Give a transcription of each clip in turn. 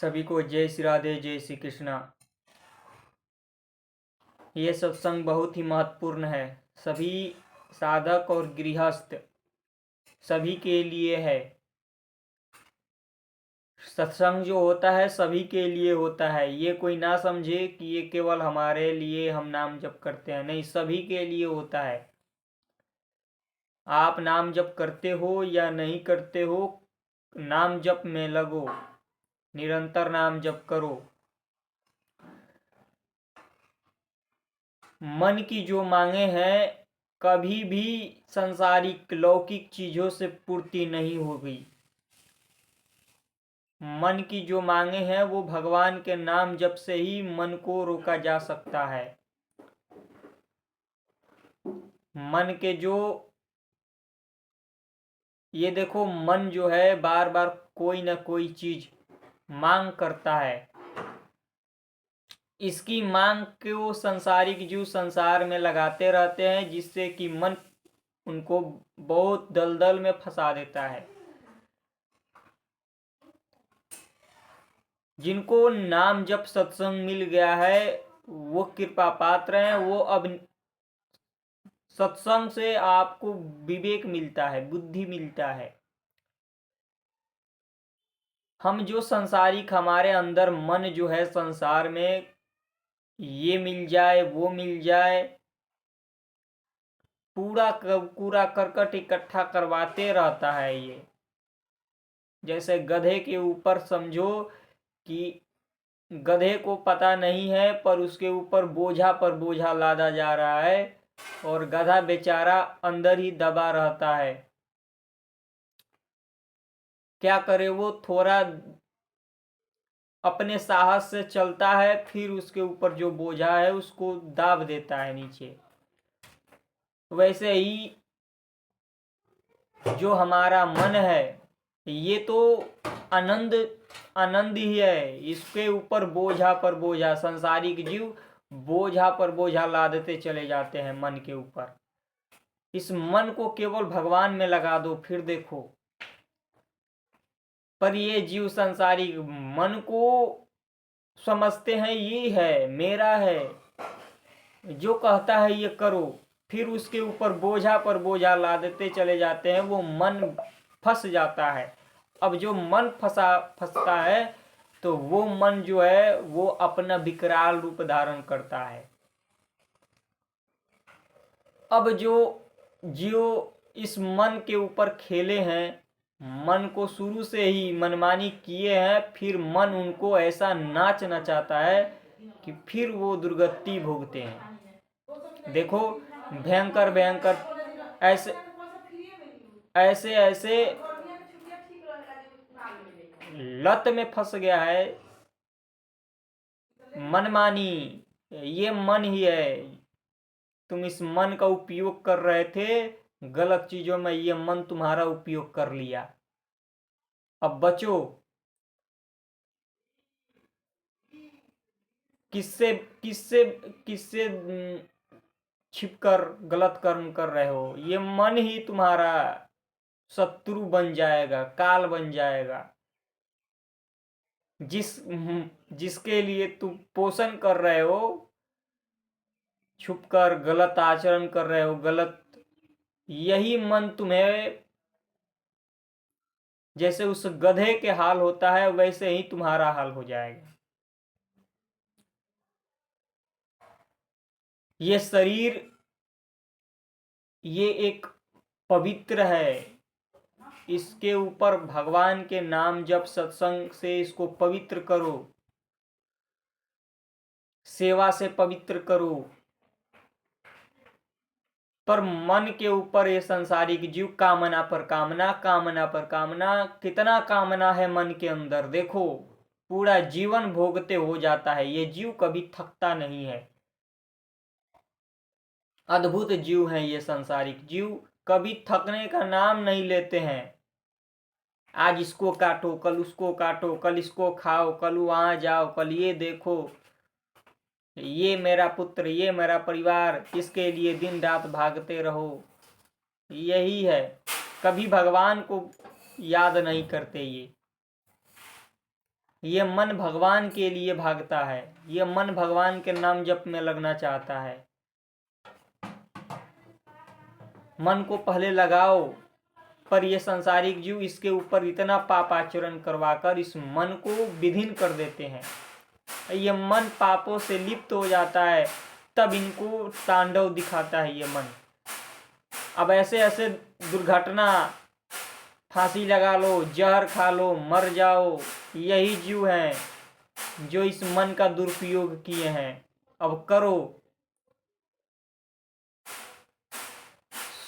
सभी को जय श्री राधे, जय श्री कृष्णा। ये सत्संग बहुत ही महत्वपूर्ण है। सभी साधक और गृहस्थ सभी के लिए है। सत्संग जो होता है सभी के लिए होता है। ये कोई ना समझे कि ये केवल हमारे लिए हम नाम जप करते हैं, नहीं, सभी के लिए होता है। आप नाम जप करते हो या नहीं करते हो, नाम जप में लगो, निरंतर नाम जप करो। मन की जो मांगे हैं कभी भी संसारिक लौकिक चीजों से पूर्ति नहीं होगी। मन की जो मांगे हैं वो भगवान के नाम जप से ही मन को रोका जा सकता है। मन के जो ये देखो, मन जो है बार बार कोई ना कोई चीज मांग करता है। इसकी मांग को संसारिक जीव संसार में लगाते रहते हैं, जिससे कि मन उनको बहुत दलदल में फंसा देता है। जिनको नाम जप सत्संग मिल गया है वो कृपा पात्र हैं। वो अब सत्संग से आपको विवेक मिलता है, बुद्धि मिलता है। हम जो संसारिक हमारे अंदर मन जो है संसार में ये मिल जाए वो मिल जाए, पूरा कूड़ा करकट इकट्ठा करवाते रहता है। ये जैसे गधे के ऊपर समझो कि गधे को पता नहीं है पर उसके ऊपर बोझा पर बोझा लादा जा रहा है और गधा बेचारा अंदर ही दबा रहता है। क्या करे वो, थोड़ा अपने साहस से चलता है, फिर उसके ऊपर जो बोझा है उसको दाब देता है नीचे। वैसे ही जो हमारा मन है ये तो आनंद आनंद ही है। इसके ऊपर बोझा पर बोझा संसारिक जीव बोझा पर बोझा लादते चले जाते हैं मन के ऊपर। इस मन को केवल भगवान में लगा दो, फिर देखो। पर ये जीव संसारिक मन को समझते हैं ये है, मेरा है, जो कहता है ये करो, फिर उसके ऊपर बोझा पर बोझा लादते चले जाते हैं। वो मन फंस जाता है। अब जो मन फंसता है तो वो मन जो है वो अपना विकराल रूप धारण करता है। अब जो जीव इस मन के ऊपर खेले हैं, मन को शुरू से ही मनमानी किए हैं, फिर मन उनको ऐसा नाच नचाता है कि फिर वो दुर्गति भोगते हैं। देखो, भयंकर भयंकर ऐसे ऐसे ऐसे लत में फंस गया है मनमानी। ये मन ही है। तुम इस मन का उपयोग कर रहे थे गलत चीजों में, ये मन तुम्हारा उपयोग कर लिया। अब बचो। किससे किससे किससे छिपकर गलत कर्म कर रहे हो? ये मन ही तुम्हारा शत्रु बन जाएगा, काल बन जाएगा। जिसके लिए तुम पोषण कर रहे हो, छुपकर गलत आचरण कर रहे हो, गलत, यही मन तुम्हें जैसे उस गधे के हाल होता है वैसे ही तुम्हारा हाल हो जाएगा। ये शरीर ये एक पवित्र है। इसके ऊपर भगवान के नाम जप सत्संग से इसको पवित्र करो, सेवा से पवित्र करो। पर मन के ऊपर ये संसारिक जीव कामना पर कामना, कामना पर कामना, कितना कामना है मन के अंदर। देखो, पूरा जीवन भोगते हो जाता है। ये जीव कभी थकता नहीं है। अद्भुत जीव हैं ये संसारिक जीव, कभी थकने का नाम नहीं लेते हैं। आज इसको काटो, कल उसको काटो, कल इसको खाओ, कल वहां जाओ, कल ये देखो, ये मेरा पुत्र, ये मेरा परिवार, इसके लिए दिन रात भागते रहो। यही है, कभी भगवान को याद नहीं करते ये। ये मन भगवान के लिए भागता है, ये मन भगवान के नाम जप में लगना चाहता है। मन को पहले लगाओ, पर ये संसारिक जीव इसके ऊपर इतना पाप आचरण करवाकर इस मन को विधीन कर देते हैं। ये मन पापों से लिप्त हो जाता है, तब इनको तांडव दिखाता है ये मन। अब ऐसे ऐसे दुर्घटना, फांसी लगा लो, जहर खा लो, मर जाओ, यही जीव हैं जो इस मन का दुरुपयोग किए हैं। अब करो।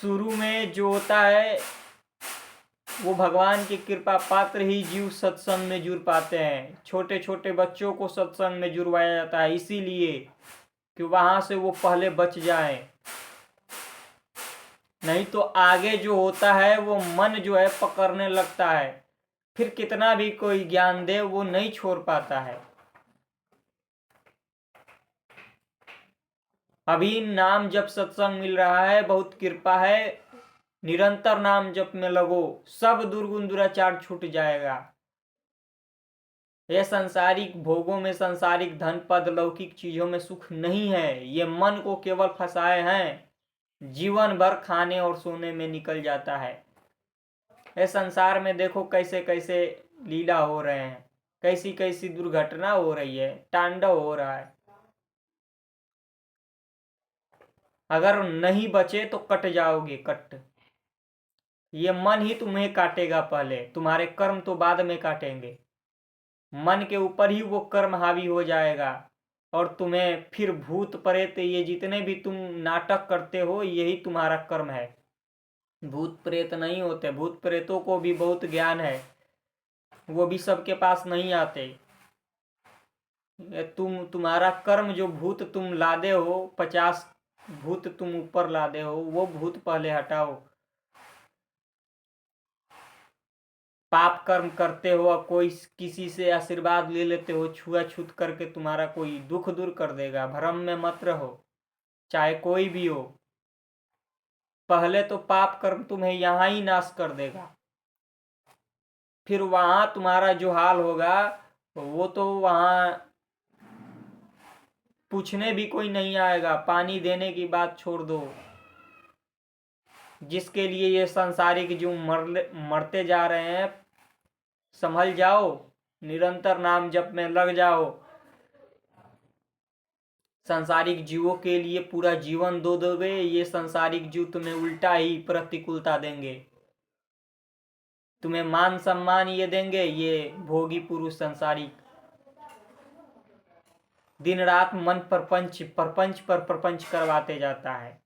शुरू में जो होता है वो भगवान की कृपा पात्र ही जीव सत्संग में जुड़ पाते हैं। छोटे छोटे बच्चों को सत्संग में जुड़वाया जाता है इसीलिए कि वहां से वो पहले बच जाएं। नहीं तो आगे जो होता है वो मन जो है पकड़ने लगता है, फिर कितना भी कोई ज्ञान दे वो नहीं छोड़ पाता है। अभी नाम जप सत्संग मिल रहा है, बहुत कृपा है, निरंतर नाम जप में लगो, सब दुर्गुण दुराचार छूट जाएगा। यह सांसारिक भोगों में, सांसारिक धन पद लौकिक चीजों में सुख नहीं है। ये मन को केवल फंसाए हैं, जीवन भर खाने और सोने में निकल जाता है। ये संसार में देखो कैसे कैसे लीला हो रहे हैं, कैसी कैसी दुर्घटना हो रही है, तांडव हो रहा है। अगर नहीं बचे तो कट जाओगे, कट। ये मन ही तुम्हें काटेगा पहले, तुम्हारे कर्म तो बाद में काटेंगे। मन के ऊपर ही वो कर्म हावी हो जाएगा और तुम्हें फिर भूत प्रेत, ये जितने भी तुम नाटक करते हो यही तुम्हारा कर्म है। भूत प्रेत नहीं होते, भूत प्रेतों को भी बहुत ज्ञान है, वो भी सबके पास नहीं आते। तुम्हारा कर्म जो भूत तुम लादे हो, 50 भूत तुम ऊपर लादे हो, वो भूत पहले हटाओ। पाप कर्म करते हो और कोई किसी से आशीर्वाद ले लेते हो, छुआछूत करके तुम्हारा कोई दुख दूर कर देगा, भ्रम में मत रहो, चाहे कोई भी हो। पहले तो पाप कर्म तुम्हें यहां ही नाश कर देगा, फिर वहां तुम्हारा जो हाल होगा वो तो वहां पूछने भी कोई नहीं आएगा। पानी देने की बात छोड़ दो। जिसके लिए ये सांसारिक जीव मरते जा रहे हैं, संभल जाओ, निरंतर नाम जप में लग जाओ। सांसारिक जीवों के लिए पूरा जीवन दो दोगे, ये सांसारिक जीव तुम्हें उल्टा ही प्रतिकूलता देंगे, तुम्हें मान सम्मान ये देंगे। ये भोगी पुरुष सांसारिक दिन रात मन प्रपंच पर प्रपंच करवाते जाता है,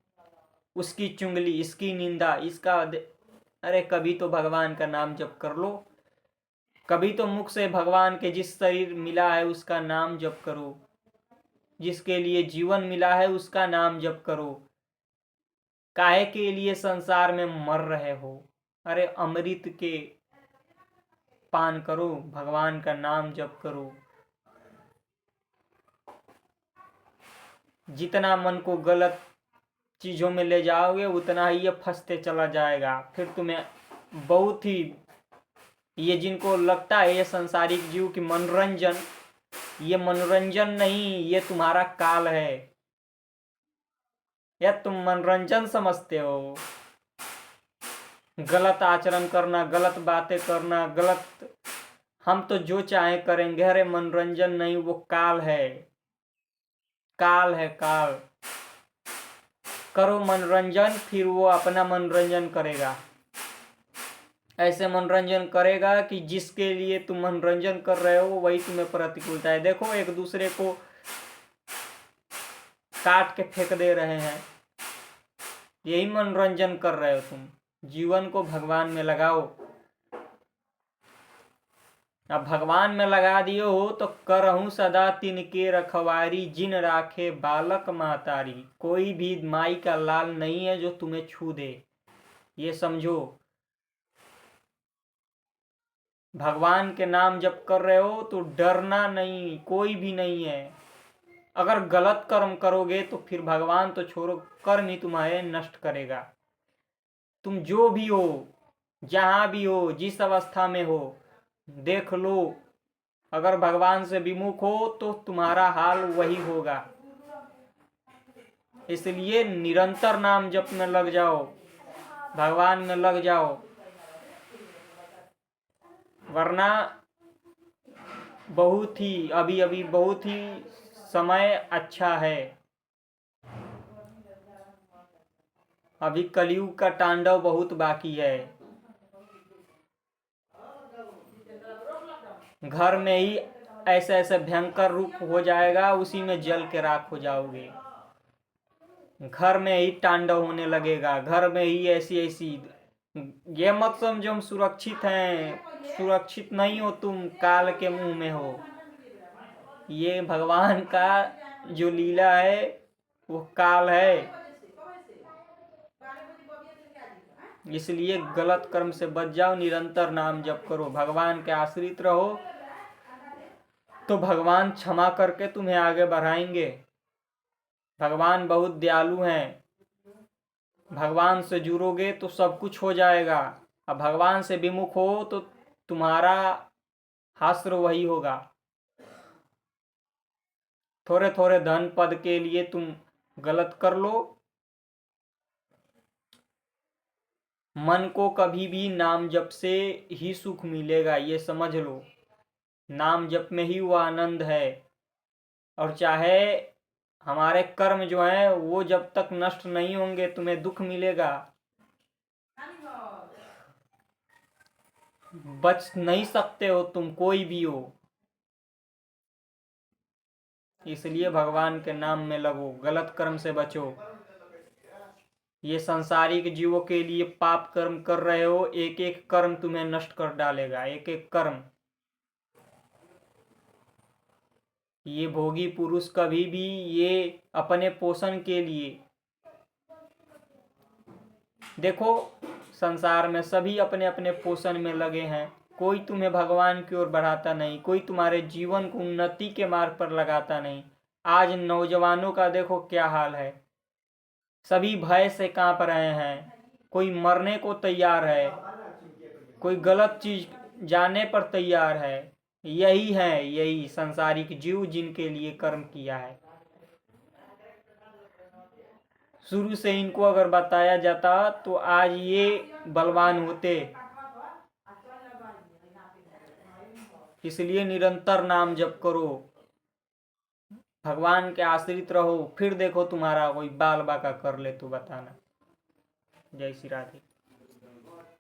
उसकी चुंगली, इसकी निंदा, इसका अरे कभी तो भगवान का नाम जप कर लो, कभी तो मुख से भगवान के जिस शरीर मिला है उसका नाम जप करो, जिसके लिए जीवन मिला है उसका नाम जप करो। काहे के लिए संसार में मर रहे हो? अरे अमृत के पान करो, भगवान का नाम जप करो। जितना मन को गलत चीजों में ले जाओगे उतना ही ये फंसते चला जाएगा। फिर तुम्हें बहुत ही, ये जिनको लगता है ये संसारिक जीव की मनोरंजन, ये मनोरंजन नहीं, ये तुम्हारा काल है। या तुम मनोरंजन समझते हो, गलत आचरण करना, गलत बातें करना, गलत, हम तो जो चाहे करेंगे। अरे मनोरंजन नहीं, वो काल है, काल है, काल। करो मनोरंजन, फिर वो अपना मनोरंजन करेगा। ऐसे मनोरंजन करेगा कि जिसके लिए तुम मनोरंजन कर रहे हो वही तुम्हें प्रतिकूलता है। देखो एक दूसरे को काट के फेंक दे रहे हैं, यही मनोरंजन कर रहे हो तुम। जीवन को भगवान में लगाओ। अब भगवान में लगा दिए हो तो करहूं सदा तिनके रखवारी, जिन राखे बालक महतारी। कोई भी माई का लाल नहीं है जो तुम्हें छू दे, ये समझो। भगवान के नाम जप कर रहे हो तो डरना नहीं, कोई भी नहीं है। अगर गलत कर्म करोगे तो फिर भगवान तो छोड़ो, कर्म ही तुम्हारे नष्ट करेगा। तुम जो भी हो, जहां भी हो, जिस अवस्था में हो, देख लो अगर भगवान से विमुख हो तो तुम्हारा हाल वही होगा। इसलिए निरंतर नाम जप में लग जाओ, भगवान में लग जाओ, वरना अभी बहुत ही समय अच्छा है। अभी कलयुग का तांडव बहुत बाकी है। घर में ही ऐसे ऐसे भयंकर रूप हो जाएगा, उसी में जल के राख हो जाओगे। घर में ही तांडव होने लगेगा, घर में ही ऐसी ऐसी। ये मत समझो हम सुरक्षित हैं, सुरक्षित नहीं हो तुम, काल के मुंह में हो। ये भगवान का जो लीला है वो काल है। इसलिए गलत कर्म से बच जाओ, निरंतर नाम जप करो, भगवान के आश्रित रहो, तो भगवान क्षमा करके तुम्हें आगे बढ़ाएंगे। भगवान बहुत दयालु हैं। भगवान से जुड़ोगे तो सब कुछ हो जाएगा। अब भगवान से विमुख हो तो तुम्हारा हास्र वही होगा। थोड़े थोड़े धन पद के लिए तुम गलत कर लो, मन को कभी भी नाम जप से ही सुख मिलेगा, ये समझ लो। नाम जप में ही वो आनंद है। और चाहे हमारे कर्म जो हैं वो जब तक नष्ट नहीं होंगे तुम्हें दुख मिलेगा, बच नहीं सकते हो तुम, कोई भी हो। इसलिए भगवान के नाम में लगो, गलत कर्म से बचो। ये संसारिक जीवों के लिए पाप कर्म कर रहे हो, एक एक कर्म तुम्हें नष्ट कर डालेगा, एक एक कर्म। ये भोगी पुरुष कभी भी ये अपने पोषण के लिए, देखो संसार में सभी अपने अपने पोषण में लगे हैं, कोई तुम्हें भगवान की ओर बढ़ाता नहीं, कोई तुम्हारे जीवन को उन्नति के मार्ग पर लगाता नहीं। आज नौजवानों का देखो क्या हाल है, सभी भय से कांप रहे हैं, कोई मरने को तैयार है, कोई गलत चीज जाने पर तैयार है। यही है, यही संसारिक जीव जिनके लिए कर्म किया है। शुरू से इनको अगर बताया जाता तो आज ये बलवान होते। इसलिए निरंतर नाम जप करो, भगवान के आश्रित रहो, फिर देखो तुम्हारा कोई बाल बाका कर ले तो बताना। जय श्री राधे।